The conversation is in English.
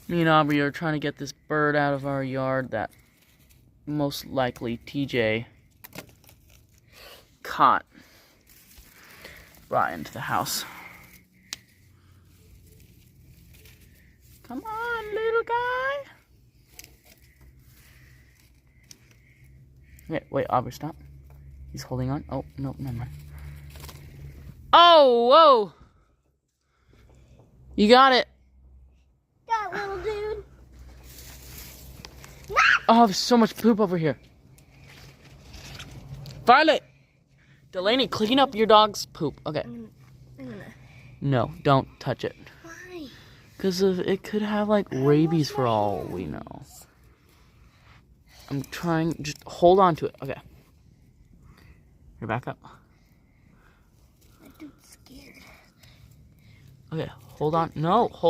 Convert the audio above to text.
Me and Aubrey are trying to get this bird out of our yard that most likely TJ caught. Brought into the house. Come on, little guy. Wait, Aubrey, stop. He's holding on. Oh, no, never mind. Oh, whoa. You got it. That little dude. Oh, there's so much poop over here. Violet! Delaney, clean up your dog's poop. Okay. No, don't touch it. Why? Because it could have, like, rabies for all we know. I'm trying, just hold on to it. Okay. You're back up. That dude's scared. Okay, hold on. No, hold